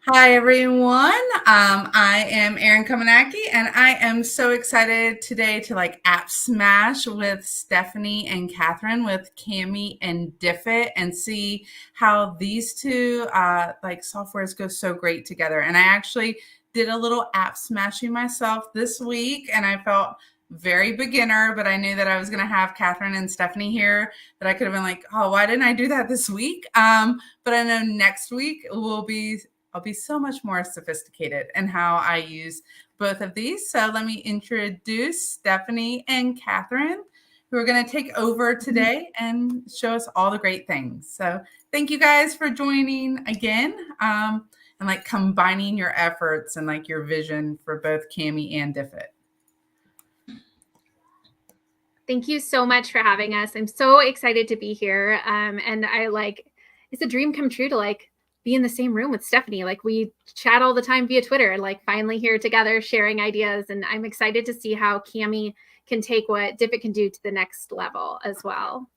Hi, everyone. I am Erin Kaminaki, and I am so excited today to app smash with Stephanie and Kathryn with Kami and Diffit and see how these two softwares go so great together. And I actually did a little app smashing myself this week, and I felt very beginner, but I knew that I was going to have Kathryn and Stephanie here, that I could have been like, oh, why didn't I do that this week? But I know next week I'll be so much more sophisticated in how I use both of these. So let me introduce Stephanie and Kathryn, who are going to take over today and show us all the great things. So thank you guys for joining again, and combining your efforts and your vision for both Kami and Diffit. Thank you so much for having us. I'm so excited to be here. And it's a dream come true to be in the same room with Stephanie. We chat all the time via Twitter and finally here together sharing ideas. And I'm excited to see how Kami can take what Diffit can do to the next level as well.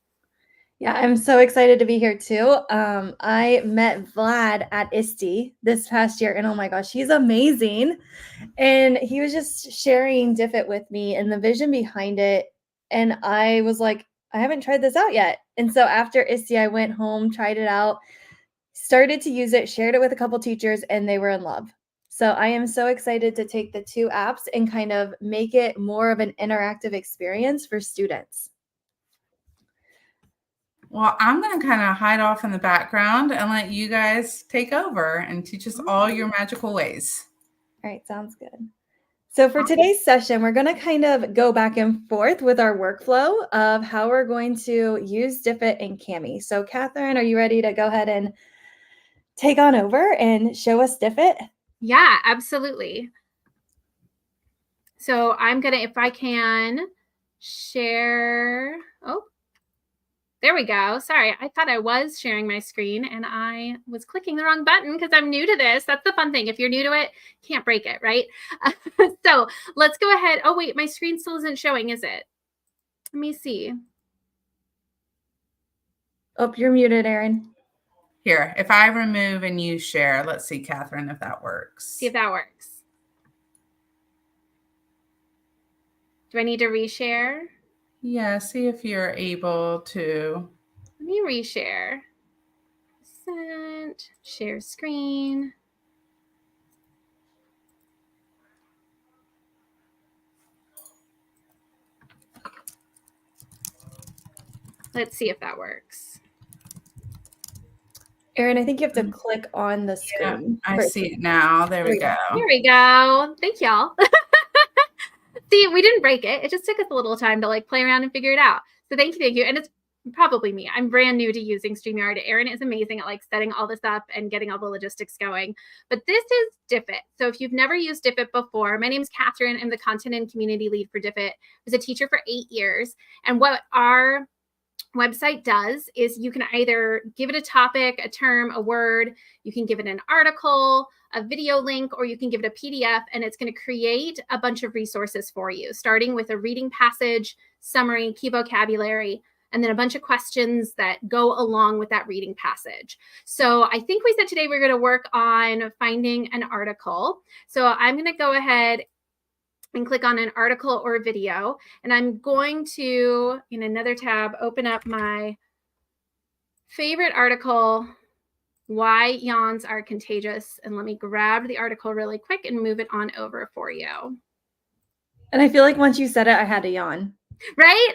Yeah, I'm so excited to be here too. I met Vlad at ISTE this past year, and oh my gosh, he's amazing. And he was just sharing Diffit with me and the vision behind it. And I was like, I haven't tried this out yet. And so after ISTE, I went home, tried it out, started to use it, shared it with a couple teachers, and they were in love. So I am so excited to take the two apps and kind of make it more of an interactive experience for students. Well, I'm going to kind of hide off in the background and let you guys take over and teach us all your magical ways. All right, sounds good. So for today's session, we're going to kind of go back and forth with our workflow of how we're going to use Diffit and Kami. So Kathryn, are you ready to go ahead and take on over and show us Diffit? Yeah, absolutely. So I'm going to, if I can share, oh, there we go. Sorry, I thought I was sharing my screen and I was clicking the wrong button because I'm new to this. That's the fun thing. If you're new to it, can't break it, right? So let's go ahead. Oh, wait, my screen still isn't showing, is it? Let me see. Oh, you're muted, Erin. Here, if I remove and you share, let's see, Kathryn, if that works. See if that works. Do I need to reshare? Yeah, see if you're able to. Let me reshare. Sent, share screen. Let's see if that works. Erin, I think you have to click on the screen. Yeah, I see it now. There we go. There we go. Thank y'all. See, we didn't break it. It just took us a little time to play around and figure it out. So thank you. And it's probably me. I'm brand new to using StreamYard. Erin is amazing at setting all this up and getting all the logistics going. But this is Diffit. So if you've never used Diffit before, my name is Kathryn. I'm the content and community lead for Diffit. I was a teacher for 8 years. And what our website does is you can either give it a topic, a term, a word, you can give it an article, a video link, or you can give it a PDF, and it's going to create a bunch of resources for you, starting with a reading passage, summary, key vocabulary, and then a bunch of questions that go along with that reading passage. So I think we said today we're going to work on finding an article. So I'm going to go ahead and click on an article or a video. And I'm going to, in another tab, open up my favorite article, Why Yawns Are Contagious. And let me grab the article really quick and move it on over for you. And I feel like once you said it, I had to yawn. Right?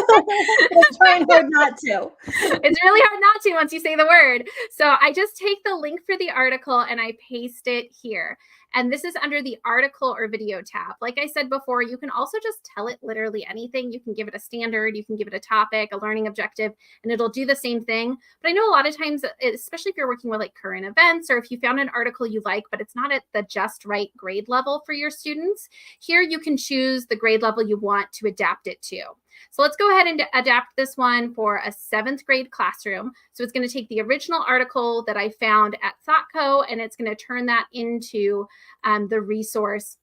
I'm trying hard not to. It's really hard not to once you say the word. So I just take the link for the article and I paste it here. And this is under the article or video tab. Like I said before, you can also just tell it literally anything. You can give it a standard, you can give it a topic, a learning objective, and it'll do the same thing. But I know a lot of times, especially if you're working with current events, or if you found an article you like, but it's not at the just right grade level for your students, here you can choose the grade level you want to adapt it to. So let's go ahead and adapt this one for a 7th grade classroom. So it's going to take the original article that I found at ThoughtCo, and it's going to turn that into the resource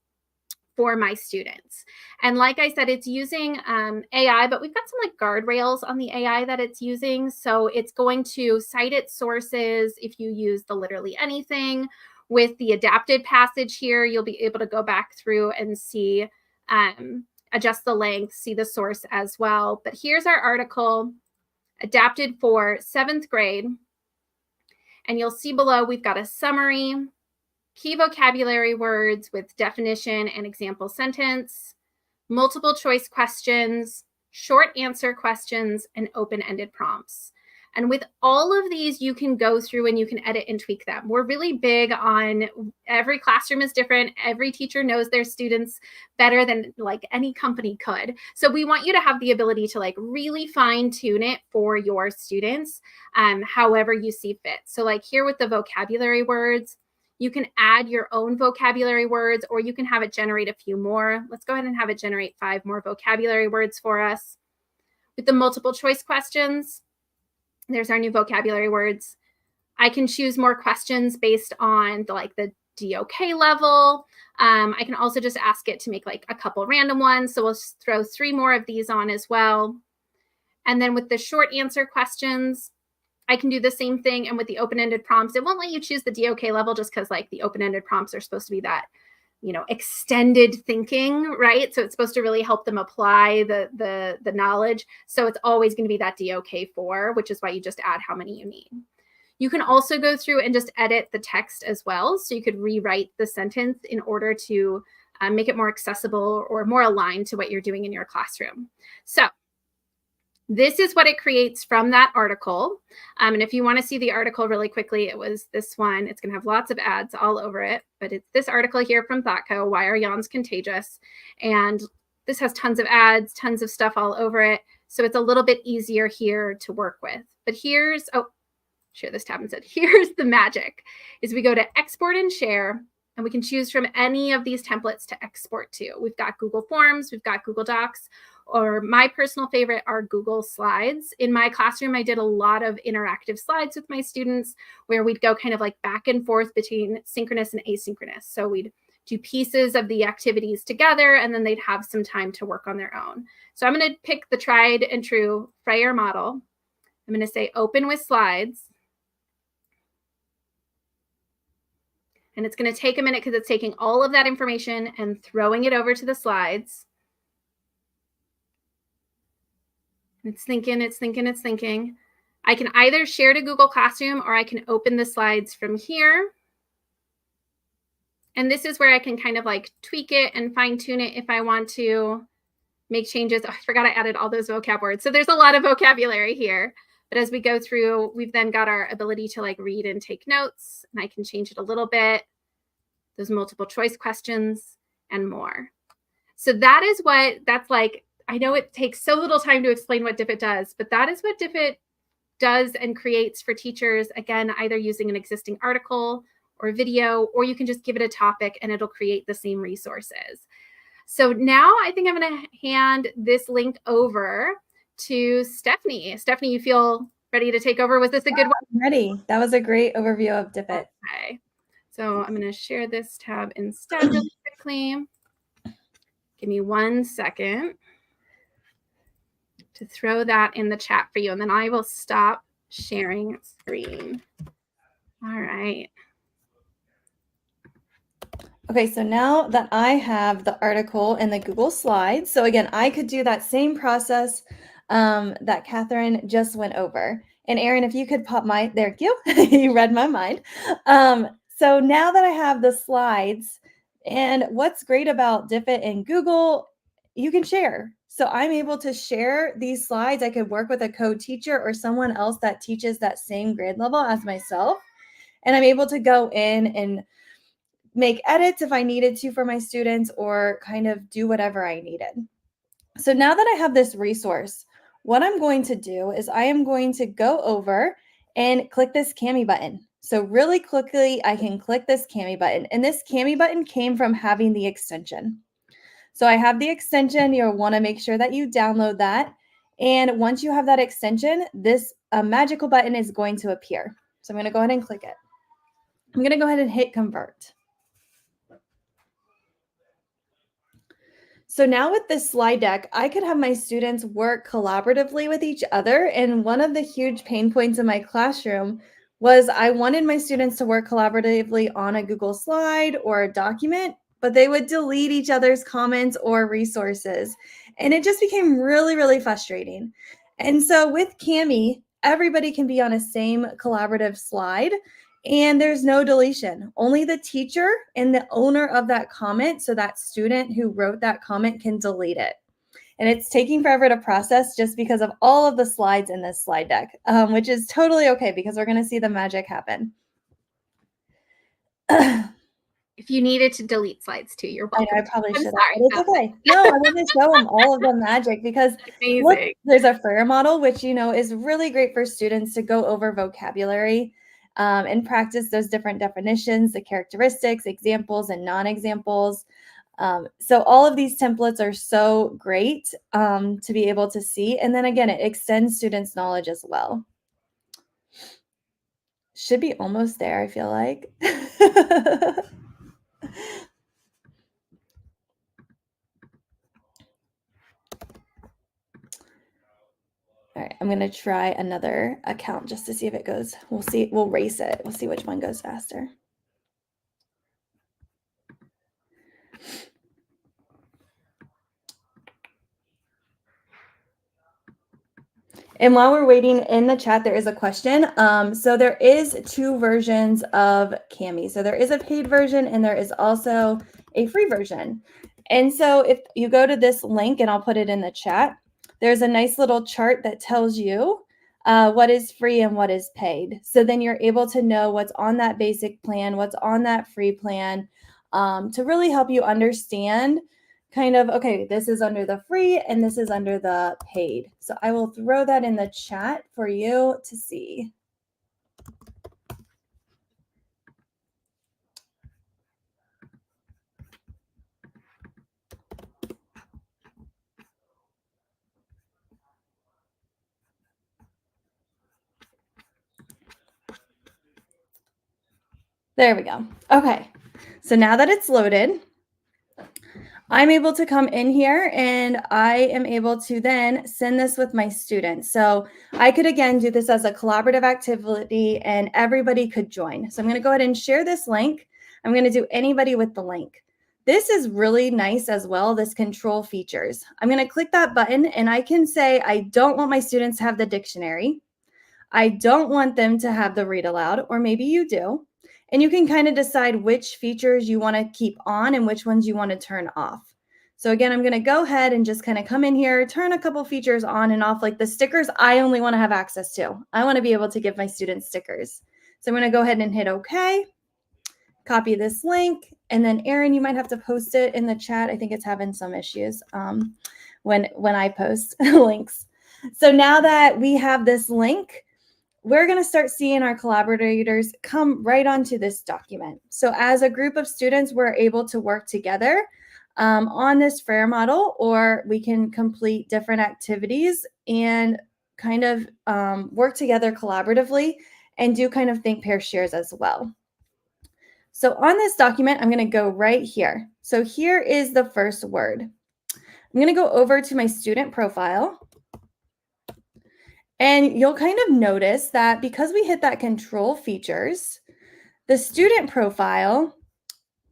for my students. And like I said, it's using AI, but we've got some like guardrails on the AI that it's using. So it's going to cite its sources if you use the literally anything. With the adapted passage here, you'll be able to go back through and see, adjust the length, see the source as well. But here's our article adapted for 7th grade. And you'll see below, we've got a summary, key vocabulary words with definition and example sentence, multiple choice questions, short answer questions, and open-ended prompts. And with all of these, you can go through and you can edit and tweak them. We're really big on every classroom is different. Every teacher knows their students better than like any company could. So we want you to have the ability to like really fine tune it for your students, however you see fit. So like here with the vocabulary words, you can add your own vocabulary words, or you can have it generate a few more. Let's go ahead and have it generate 5 more vocabulary words for us. With the multiple choice questions, there's our new vocabulary words. I can choose more questions based on the DOK level. I can also just ask it to make like a couple random ones. So we'll throw 3 more of these on as well. And then with the short answer questions, I can do the same thing. And with the open-ended prompts, it won't let you choose the DOK level just because like the open-ended prompts are supposed to be that, extended thinking, right? So it's supposed to really help them apply the knowledge. So it's always going to be that DOK 4, which is why you just add how many you need. You can also go through and just edit the text as well. So you could rewrite the sentence in order to make it more accessible or more aligned to what you're doing in your classroom. So this is what it creates from that article. And if you want to see the article really quickly, it was this one. It's going to have lots of ads all over it, but it's this article here from ThoughtCo, Why Are Yawns Contagious? And this has tons of ads, tons of stuff all over it. So it's a little bit easier here to work with. But here's, share this tab instead. Here's the magic, is we go to export and share, and we can choose from any of these templates to export to. We've got Google Forms, we've got Google Docs, or my personal favorite are Google Slides. In my classroom, I did a lot of interactive slides with my students where we'd go kind of like back and forth between synchronous and asynchronous. So we'd do pieces of the activities together, and then they'd have some time to work on their own. So I'm going to pick the tried and true Freyer model. I'm going to say open with slides. And it's going to take a minute because it's taking all of that information and throwing it over to the slides. It's thinking, it's thinking, it's thinking. I can either share to Google Classroom or I can open the slides from here. And this is where I can kind of like tweak it and fine tune it if I want to make changes. Oh, I forgot I added all those vocab words. So there's a lot of vocabulary here. But as we go through, we've then got our ability to like read and take notes, and I can change it a little bit, those multiple choice questions and more. So that is that's like, I know it takes so little time to explain what Diffit does, but that is what Diffit does and creates for teachers, again, either using an existing article or video, or you can just give it a topic and it'll create the same resources. So now I think I'm going to hand this link over to Stephanie. Stephanie, you feel ready to take over? Was this a good one? I'm ready. That was a great overview of Diffit. Okay. So I'm going to share this tab instead really quickly. Give me 1 second to throw that in the chat for you, and then I will stop sharing screen. All right. Okay, so now that I have the article in the Google Slides, so again, I could do that same process that Kathryn just went over. And Erin, if you could pop there you you read my mind. So now that I have the slides, and what's great about Diffit and Google, you can share. So I'm able to share these slides. I could work with a co-teacher or someone else that teaches that same grade level as myself. And I'm able to go in and make edits if I needed to for my students, or kind of do whatever I needed. So now that I have this resource, what I'm going to do is I am going to go over and click this Kami button. So really quickly, I can click this Kami button, and this Kami button came from having the extension. So I have the extension. You'll want to make sure that you download that. And once you have that extension, this magical button is going to appear. So I'm going to go ahead and click it. I'm going to go ahead and hit convert. So now with this slide deck, I could have my students work collaboratively with each other. And one of the huge pain points in my classroom was I wanted my students to work collaboratively on a Google slide or a document, but they would delete each other's comments or resources. And it just became really, really frustrating. And so with Kami, everybody can be on a same collaborative slide. And there's no deletion. Only the teacher and the owner of that comment, so that student who wrote that comment, can delete it. And it's taking forever to process just because of all of the slides in this slide deck, which is totally okay because we're going to see the magic happen. If you needed to delete slides too, you're welcome. I probably should have, sorry. but it's okay. No, I want to show them all of the magic because look, there's a FAIR model, which, you know, is really great for students to go over vocabulary and practice those different definitions, the characteristics, examples, and non-examples. So all of these templates are so great to be able to see. And then again, it extends students' knowledge as well. Should be almost there, I feel like. All right, I'm going to try another account just to see if it goes. We'll see. We'll race it. We'll see which one goes faster. And while we're waiting in the chat, there is a question. So there is 2 versions of Kami. So there is a paid version and there is also a free version. And so if you go to this link, and I'll put it in the chat, there's a nice little chart that tells you what is free and what is paid. So then you're able to know what's on that basic plan, what's on that free plan, to really help you understand kind of, okay, this is under the free and this is under the paid. So I will throw that in the chat for you to see. There we go. Okay, so now that it's loaded, I'm able to come in here and I am able to then send this with my students. So I could, again, do this as a collaborative activity and everybody could join. So I'm going to go ahead and share this link. I'm going to do anybody with the link. This is really nice as well, this control features. I'm going to click that button and I can say, I don't want my students to have the dictionary. I don't want them to have the read aloud, or maybe you do. And you can kind of decide which features you want to keep on and which ones you want to turn off. So again, I'm going to go ahead and just kind of come in here, turn a couple features on and off, like the stickers I only want to have access to. I want to be able to give my students stickers. So I'm going to go ahead and hit OK, copy this link, and then Erin, you might have to post it in the chat. I think it's having some issues when I post links. So now that we have this link, we're going to start seeing our collaborators come right onto this document. So as a group of students, we're able to work together on this FAIR model, or we can complete different activities and kind of work together collaboratively and do kind of think, pair, shares as well. So on this document, I'm going to go right here. So here is the first word. I'm going to go over to my student profile. And you'll kind of notice that because we hit that control features, the student profile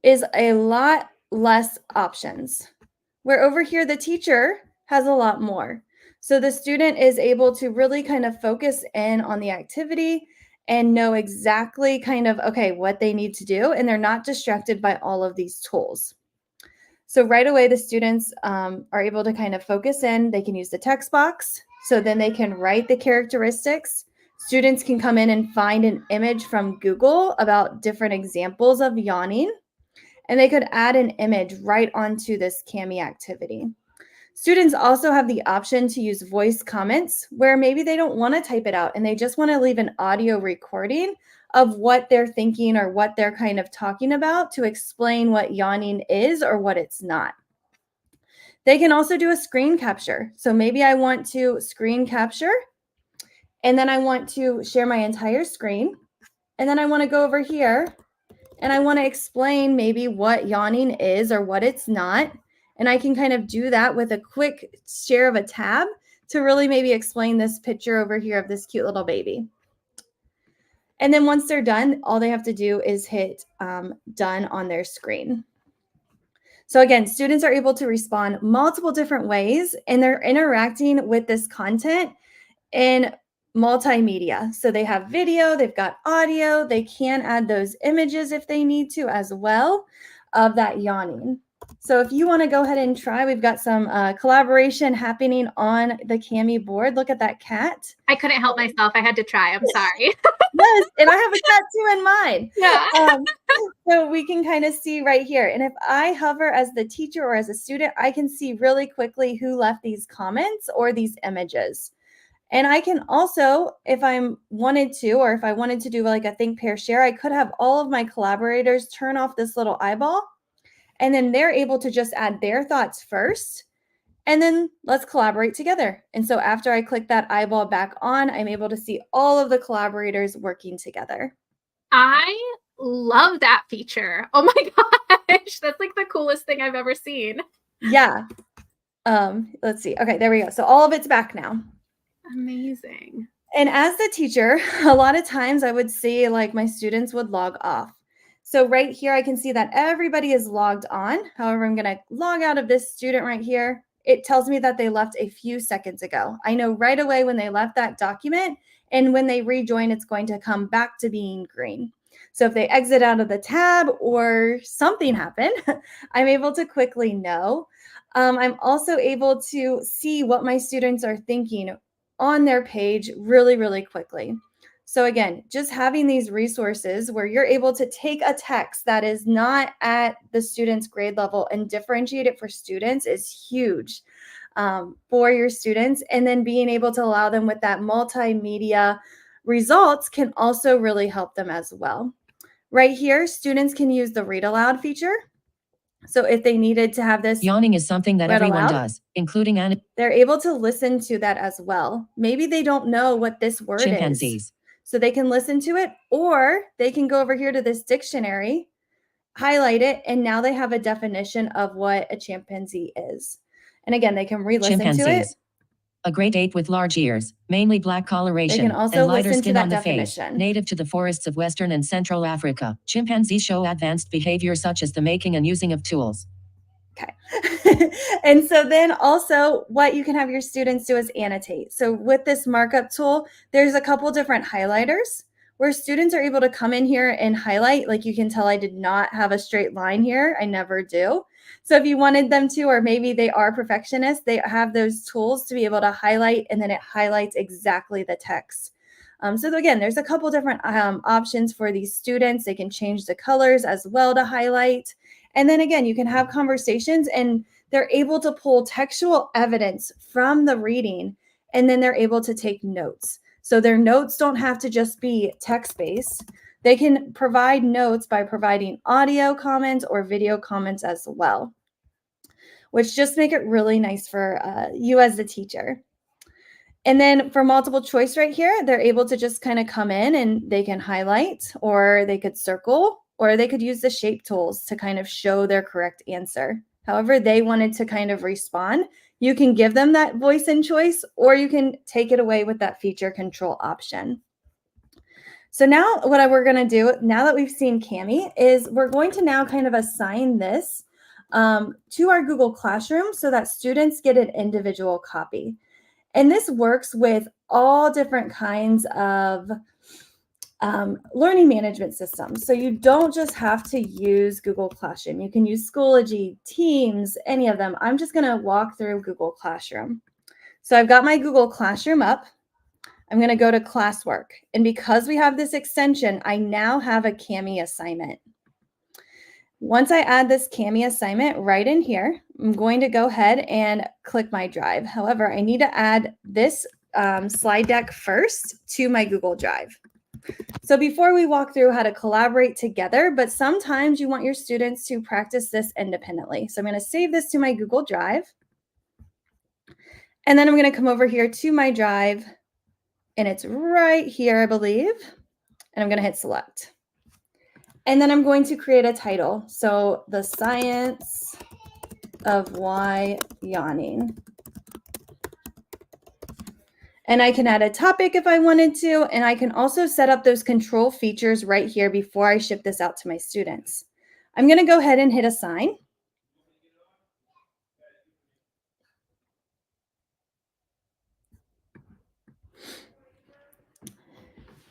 is a lot less options, where over here, the teacher has a lot more. So the student is able to really kind of focus in on the activity and know exactly kind of, okay, what they need to do. And they're not distracted by all of these tools. So right away, the students are able to kind of focus in. They can use the text box. So then they can write the characteristics. Students can come in and find an image from Google about different examples of yawning. And they could add an image right onto this Kami activity. Students also have the option to use voice comments where maybe they don't want to type it out and they just want to leave an audio recording of what they're thinking or what they're kind of talking about to explain what yawning is or what it's not. They can also do a screen capture. So maybe I want to screen capture and then I want to share my entire screen. And then I want to go over here and I want to explain maybe what yawning is or what it's not. And I can kind of do that with a quick share of a tab to really maybe explain this picture over here of this cute little baby. And then once they're done, all they have to do is hit done on their screen. So again, students are able to respond multiple different ways, and they're interacting with this content in multimedia. So they have video, they've got audio, they can add those images if they need to as well of that yawning. So if you want to go ahead and try, we've got some collaboration happening on the Kami board. Look at that cat. I couldn't help myself. I had to try. I'm sorry. Yes, and I have a cat too in mine. Yeah. So we can kind of see right here. And if I hover as the teacher or as a student, I can see really quickly who left these comments or these images. And I can also, if I wanted to, or if I wanted to do like a think, pair, share, I could have all of my collaborators turn off this little eyeball, and then they're able to just add their thoughts first, and then let's collaborate together. And so after I click that eyeball back on, I'm able to see all of the collaborators working together. I love that feature. Oh my gosh, that's like the coolest thing I've ever seen. Yeah. Let's see. Okay, there we go. So all of it's back now. Amazing. And as the teacher, a lot of times I would see like my students would log off. So right here, I can see that everybody is logged on. However, I'm going to log out of this student right here. It tells me that they left a few seconds ago. I know right away when they left that document, and when they rejoin, it's going to come back to being green. So if they exit out of the tab or something happened, I'm able to quickly know. I'm also able to see what my students are thinking on their page really, really quickly. So again, just having these resources where you're able to take a text that is not at the student's grade level and differentiate it for students is huge for your students. And then being able to allow them with that multimedia results can also really help them as well. Right here, students can use the read aloud feature. So if they needed to have this yawning is something that everyone aloud, does, including they're able to listen to that as well. Maybe they don't know what this word is. So they can listen to it, or they can go over here to this dictionary, highlight it, and now they have a definition of what a chimpanzee is. And again, they can re-listen to it. A great ape with large ears, mainly black coloration, they can also and lighter listen skin to that on the definition. face, native to the forests of Western and Central Africa. Chimpanzees show advanced behavior such as the making and using of tools. Okay. And so then also what you can have your students do is annotate. So with this markup tool, there's a couple different highlighters where students are able to come in here and highlight. Like you can tell I did not have a straight line here. I never do. So if you wanted them to, or maybe they are perfectionists, they have those tools to be able to highlight, and then it highlights exactly the text. So again, there's a couple different options for these students. They can change the colors as well to highlight. And then again, you can have conversations, and they're able to pull textual evidence from the reading, and then they're able to take notes. So their notes don't have to just be text-based. They can provide notes by providing audio comments or video comments as well, which just make it really nice for you as the teacher. And then for multiple choice right here, they're able to just kind of come in and they can highlight, or they could circle, or they could use the shape tools to kind of show their correct answer. However they wanted to kind of respond, you can give them that voice and choice, or you can take it away with that feature control option. So now what we're going to do, now that we've seen Kami, is we're going to now kind of assign this to our Google Classroom so that students get an individual copy. And this works with all different kinds of learning management systems. So you don't just have to use Google Classroom. You can use Schoology, Teams, any of them. I'm just going to walk through Google Classroom. So I've got my Google Classroom up. I'm going to go to classwork. And because we have this extension, I now have a Kami assignment. Once I add this Kami assignment right in here, I'm going to go ahead and click my drive. However, I need to add this slide deck first to my Google Drive. So before we walk through how to collaborate together, but sometimes you want your students to practice this independently. So I'm going to save this to my Google Drive. And then I'm going to come over here to my drive, and it's right here, I believe. And I'm going to hit select. And then I'm going to create a title. So the science of why yawning. And I can add a topic if I wanted to, and I can also set up those control features right here before I ship this out to my students. I'm going to go ahead and hit assign.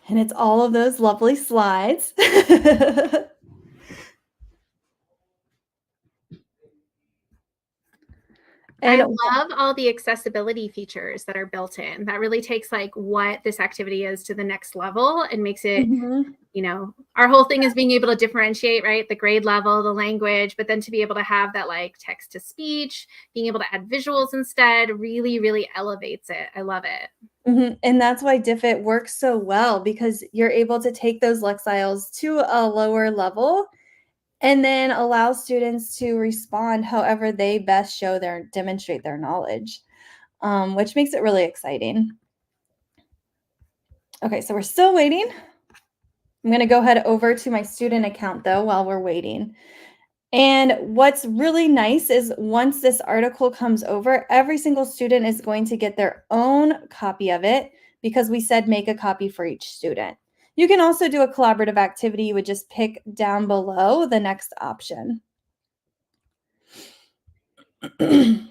And it's all of those lovely slides. I love all the accessibility features that are built in. That really takes like what this activity is to the next level and makes it, you know, our whole thing is being able to differentiate, right? The grade level, the language, but then to be able to have that like text to speech, being able to add visuals instead really, really elevates it. I love it. And that's why Diffit works so well, because you're able to take those Lexiles to a lower level and then allow students to respond however they best demonstrate their knowledge, which makes it really exciting. Okay, so we're still waiting. I'm going to go ahead over to my student account though while we're waiting. And what's really nice is once this article comes over, every single student is going to get their own copy of it because we said make a copy for each student. You can also do a collaborative activity. You would just pick down below the next option. There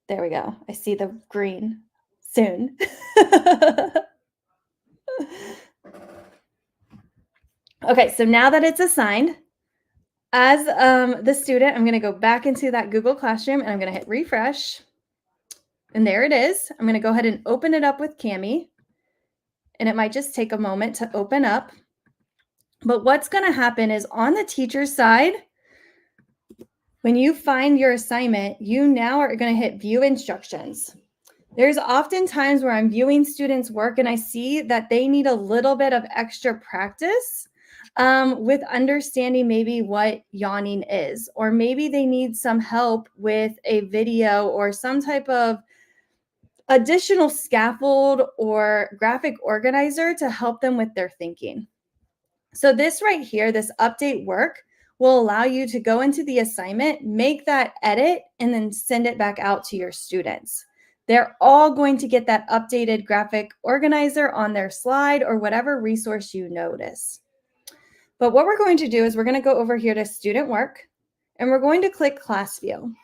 we go. I see the green soon. Okay, so now that it's assigned, as the student, I'm going to go back into that Google Classroom and I'm going to hit refresh. And there it is. I'm going to go ahead and open it up with Kami. And it might just take a moment to open up. But what's going to happen is on the teacher's side, when you find your assignment, you now are going to hit view instructions. There's often times where I'm viewing students' work and I see that they need a little bit of extra practice with understanding maybe what yawning is, or maybe they need some help with a video or some type of additional scaffold or graphic organizer to help them with their thinking. So this right here, this update work, will allow you to go into the assignment, make that edit, and then send it back out to your students. They're all going to get that updated graphic organizer on their slide or whatever resource you notice. But what we're going to do is we're going to go over here to student work, and we're going to click class view.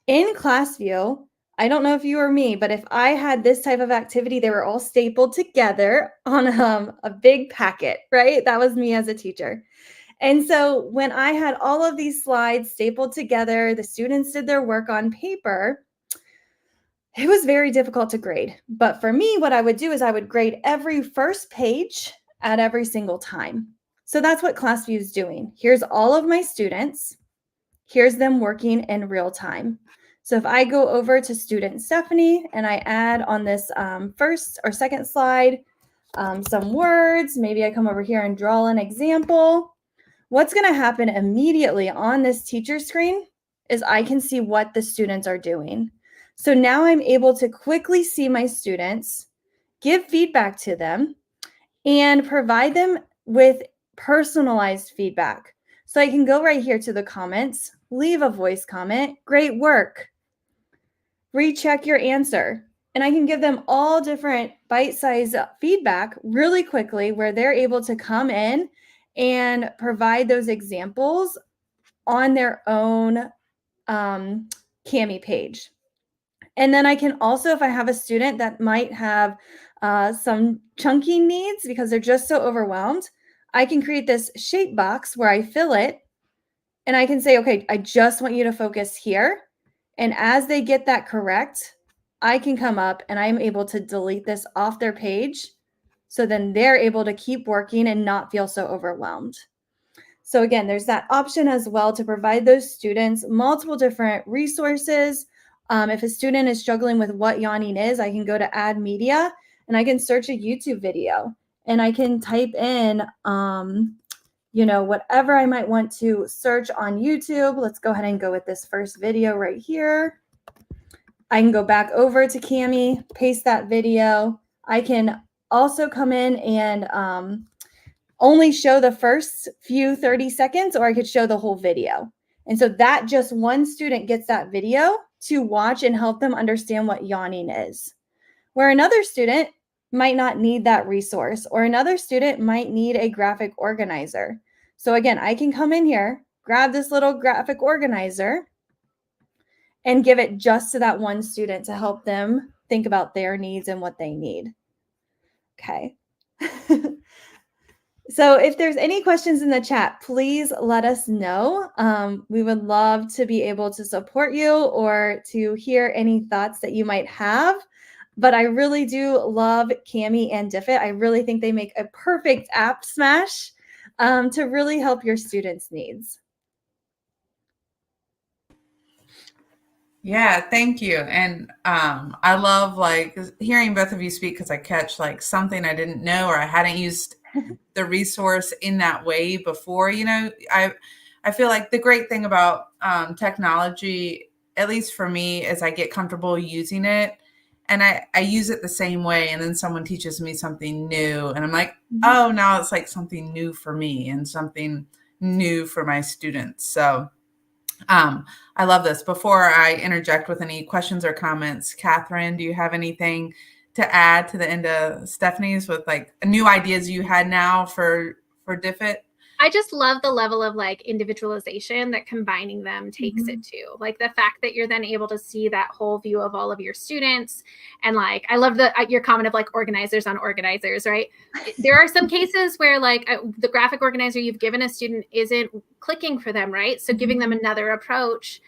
In class view, I don't know if you or me, but if I had this type of activity, they were all stapled together on a big packet, right? That was me as a teacher. And so when I had all of these slides stapled together, the students did their work on paper, it was very difficult to grade. But for me, what I would do is I would grade every first page at every single time. So that's what class view is doing. Here's all of my students. Here's them working in real time. So if I go over to student Stephanie and I add on this first or second slide some words, maybe I come over here and draw an example. What's going to happen immediately on this teacher screen is I can see what the students are doing. So now I'm able to quickly see my students, give feedback to them, and provide them with personalized feedback. So I can go right here to the comments, leave a voice comment, great work, recheck your answer. And I can give them all different bite-sized feedback really quickly where they're able to come in and provide those examples on their own Kami page. And then I can also, if I have a student that might have some chunking needs because they're just so overwhelmed, I can create this shape box where I fill it and I can say, okay, I just want you to focus here. And as they get that correct, I can come up and I'm able to delete this off their page. So then they're able to keep working and not feel so overwhelmed. So again, there's that option as well to provide those students multiple different resources. If a student is struggling with what yawning is, I can go to add media and I can search a YouTube video and I can type in, whatever I might want to search on YouTube. Let's go ahead and go with this first video right here. I can go back over to Kami, paste that video. I can also come in and only show the first few 30 seconds, or I could show the whole video. And so that just one student gets that video to watch and help them understand what yawning is. Where another student might not need that resource, or another student might need a graphic organizer. So again, I can come in here, grab this little graphic organizer, and give it just to that one student to help them think about their needs and what they need. Okay. So if there's any questions in the chat, please let us know. We would love to be able to support you or to hear any thoughts that you might have. But I really do love Kami and Diffit. I really think they make a perfect app smash to really help your students' needs. Yeah, thank you. And I love like hearing both of you speak because I catch like something I didn't know or I hadn't used the resource in that way before. You know, I feel like the great thing about technology, at least for me, is I get comfortable using it and I use it the same way. And then someone teaches me something new and I'm like, oh, now it's like something new for me and something new for my students. So I love this. Before I interject with any questions or comments, Kathryn, do you have anything to add to the end of Stephanie's with like new ideas you had now for Diffit? I just love the level of like individualization that combining them takes it to. Like the fact that you're then able to see that whole view of all of your students. And like, I love your comment of like organizers on organizers, right? There are some cases where like the graphic organizer you've given a student isn't clicking for them, right? So giving them another approach,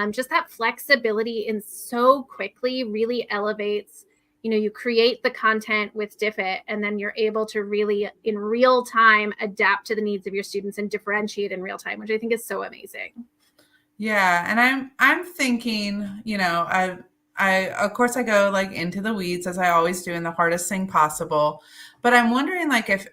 just that flexibility in so quickly really elevates. You know, you create the content with Diffit and then you're able to really in real time adapt to the needs of your students and differentiate in real time, which I think is so amazing. Yeah. And I'm thinking, you know, I of course I go like into the weeds as I always do in the hardest thing possible, but I'm wondering like if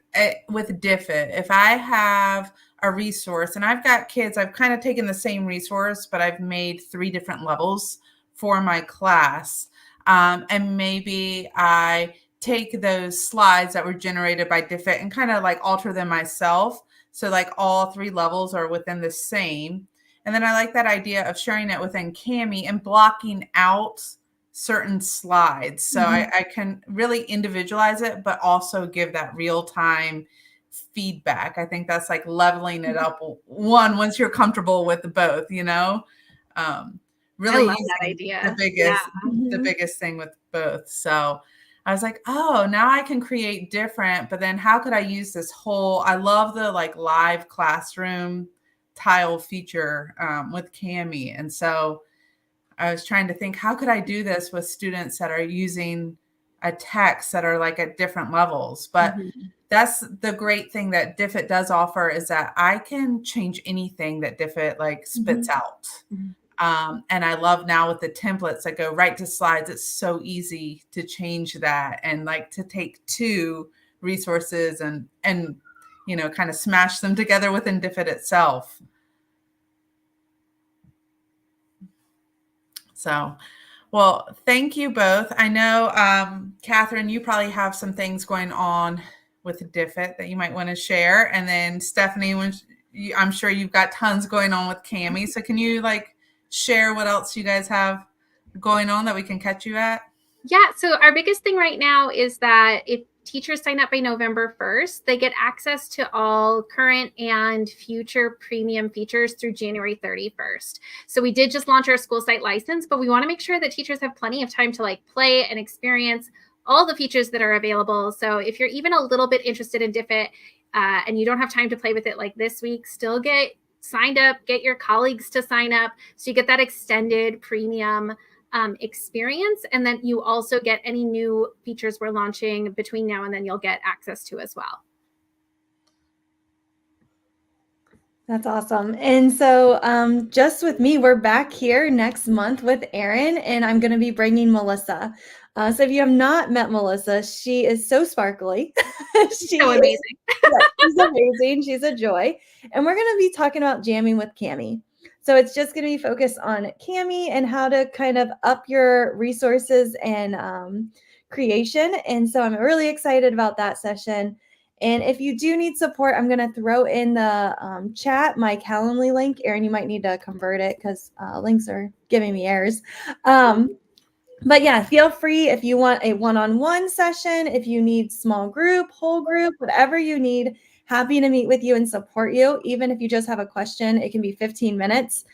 with Diffit, if I have a resource and I've got kids, I've kind of taken the same resource, but I've made 3 different levels for my class. And maybe I take those slides that were generated by Diffit and kind of like alter them myself. So like all 3 levels are within the same. And then I like that idea of sharing it within Kami and blocking out certain slides. So I can really individualize it, but also give that real time feedback. I think that's like leveling it up once you're comfortable with both, you know? Really I love that idea. The biggest thing with both. So I was like, oh, now I can create different, but then how could I use this whole, I love the like live classroom tile feature with Kami. And so I was trying to think, how could I do this with students that are using a text that are like at different levels? But that's the great thing that Diffit does offer is that I can change anything that Diffit like spits out. And I love now with the templates that go right to slides, it's so easy to change that and like to take 2 resources and you know, kind of smash them together within Diffit itself. So, well, thank you both. I know, Kathryn, you probably have some things going on with Diffit that you might want to share. And then Stephanie, I'm sure you've got tons going on with Kami. So can you like share what else you guys have going on that we can catch you at? Yeah, so our biggest thing right now is that if teachers sign up by November 1st, they get access to all current and future premium features through January 31st. So we did just launch our school site license, but we want to make sure that teachers have plenty of time to like play and experience all the features that are available. So if you're even a little bit interested in Diffit and you don't have time to play with it like this week, still get signed up, get your colleagues to sign up so you get that extended premium experience. And then you also get any new features we're launching between now and then you'll get access to as well. That's awesome. And so just with me, we're back here next month with Erin, and I'm going to be bringing Melissa. So if you have not met Melissa, she is so sparkly. She's so amazing. She's amazing. She's a joy. And we're going to be talking about jamming with Kami. So it's just going to be focused on Kami and how to kind of up your resources and creation. And so I'm really excited about that session. And if you do need support, I'm going to throw in the chat my Calendly link. Erin, you might need to convert it because links are giving me errors. But yeah, feel free if you want a one-on-one session, if you need small group, whole group, whatever you need, happy to meet with you and support you. Even if you just have a question, it can be 15 minutes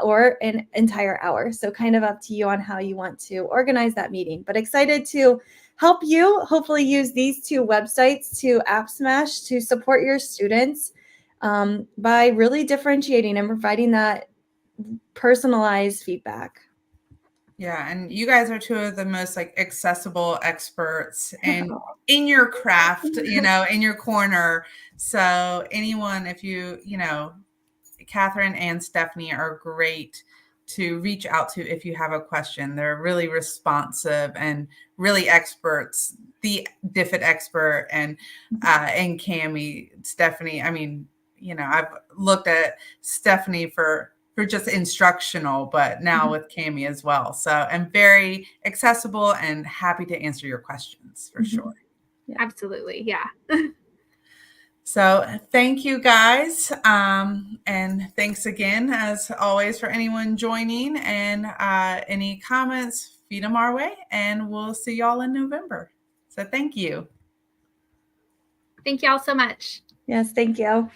or an entire hour. So kind of up to you on how you want to organize that meeting. But excited to help you hopefully use these two websites to App Smash to support your students by really differentiating and providing that personalized feedback. Yeah, and you guys are two of the most like accessible experts and in your craft, you know, in your corner. So anyone, if you know, Kathryn and Stephanie are great to reach out to if you have a question. They're really responsive and really experts. The Diffit expert and Kami, Stephanie. I mean, you know, I've looked at Stephanie for just instructional, but now with Kami as well. So I'm very accessible and happy to answer your questions for sure. Yeah. Absolutely. Yeah. So thank you guys. And thanks again, as always, for anyone joining, and any comments, feed them our way, and we'll see y'all in November. So thank you. Thank y'all so much. Yes, thank you.